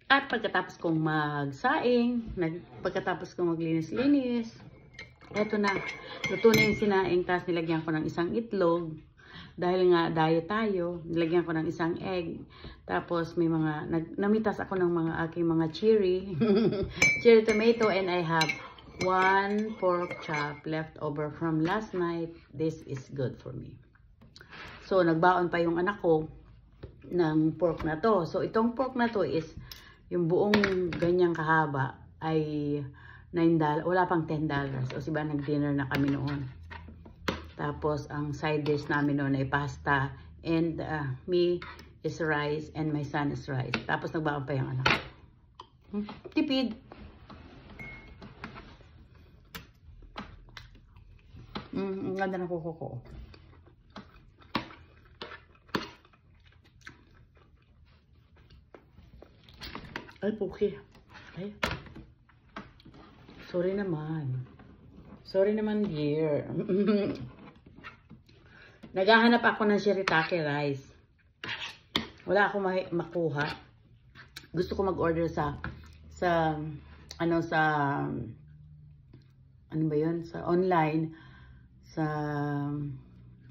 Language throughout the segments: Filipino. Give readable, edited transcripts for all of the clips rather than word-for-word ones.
At pagkatapos kong magsaing, pagkatapos kong maglinis-linis, eto na, luto na yung sinaing, tapos nilagyan ko ng isang itlog. Dahil nga diet tayo, nilagyan ko ng isang egg. Tapos may mga, namitas ako ng mga aking mga cherry. Cherry tomato, and I have 1 pork chop left over from last night. This is good for me. So, nagbaon pa yung anak ko ng pork na to. So, itong pork na to is, yung buong ganyang kahaba ay $9. Wala pang $10. O siba, nag-dinner na kami noon. Tapos, ang side dish namin noon ay pasta. And me is rice and my son is rice. Tapos, nagbaon pa yung anak. Tipid. Ang ganda ng kuko ko. Ay, puki. Ay. Sorry naman. Sorry naman, dear. Naghahanap ako ng shirataki rice. Wala akong makuha. Gusto ko mag-order sa ano ba yun? Sa online. Sa,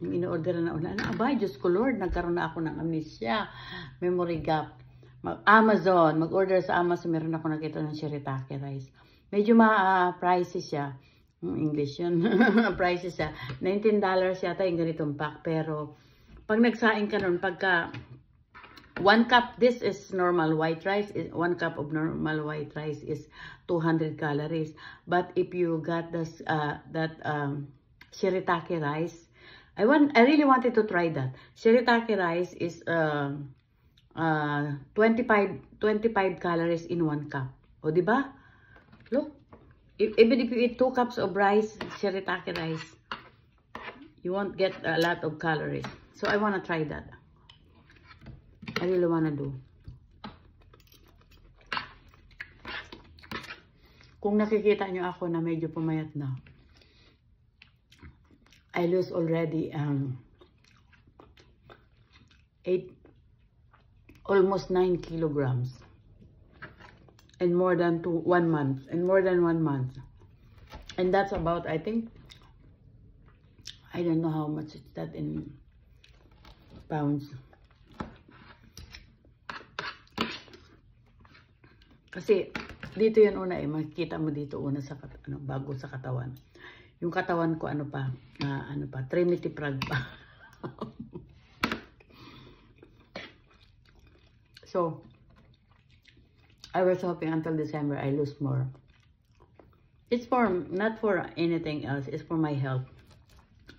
yung in-order na online. Abay, Diyos ko Lord, nagkaroon na ako ng amnesia. Memory gap. Amazon, mag-order sa Amazon, meron ako nakita ng shirataki rice. Medyo pricey siya. English yun. Pricey siya. $19 yata yung ganitong pack. Pero, pag nagsaing ka nun, pagka 1 cup, this is normal white rice. 1 cup of normal white rice is 200 calories. But if you got this, that shirataki rice, I really wanted to try that. Shirataki rice is 25 calories in 1 cup. O, diba? Look, even if you eat 2 cups of rice, shirataki rice, you won't get a lot of calories. So, I want to try that. I really want to do. Kung nakikita nyo ako na medyo pumayat na, I lose already almost 9 kilograms. In more than 1 month. In more than 1 month. And that's about, I think, I don't know how much is that in pounds. Kasi, dito yun una eh. Makikita mo dito una sa, bago sa katawan. Yung katawan ko, Trinity Prague pa. So, I was hoping until December I lose more. It's not for anything else. It's for my health.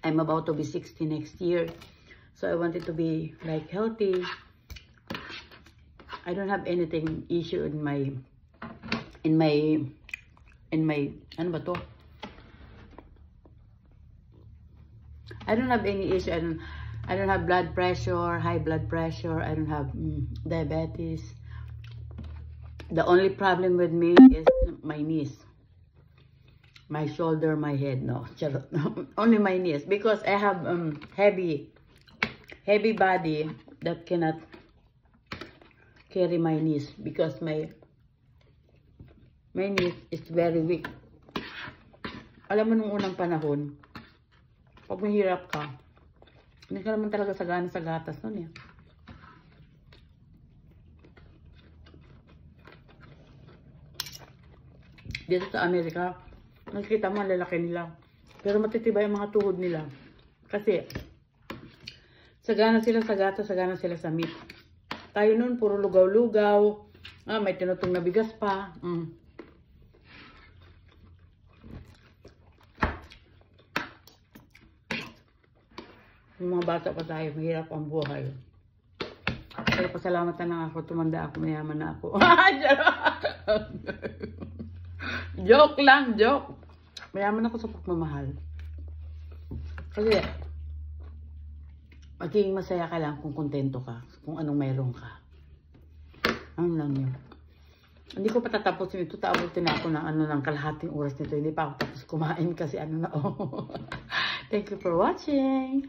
I'm about to be 60 next year. So, I wanted to be like healthy. I don't have anything issue in my, ano ba to? I don't have any issue. I don't have blood pressure, high blood pressure. I don't have diabetes. The only problem with me is my knees. My shoulder, my head. No, only my knees. Because I have heavy body that cannot carry my knees. Because my knees is very weak. Alam mo nung unang panahon, pag mahirap ka, hindi ka naman talaga sagana sa gatas nun eh. Dito sa Amerika, nakikita mo ang lalaki nila. Pero matitibay ang mga tuhod nila. Kasi, sagana sila sa gatas, sagana sila sa meat. Tayo nun, puro lugaw-lugaw. May tinutong na bigas pa. Yung mga bata pa tayo, mahirap ang buhay. Pero pasalamat na ako, tumanda ako, mayaman na ako. Joke lang, joke. Mayaman ako sa pagmamahal. Kasi, magiging masaya ka lang kung kontento ka, kung anong mayroon ka. Ano lang yun. Hindi ko pa tatapusin ito, taabutin na ako ng kalahating oras nito. Hindi pa ako tapos kumain kasi Thank you for watching.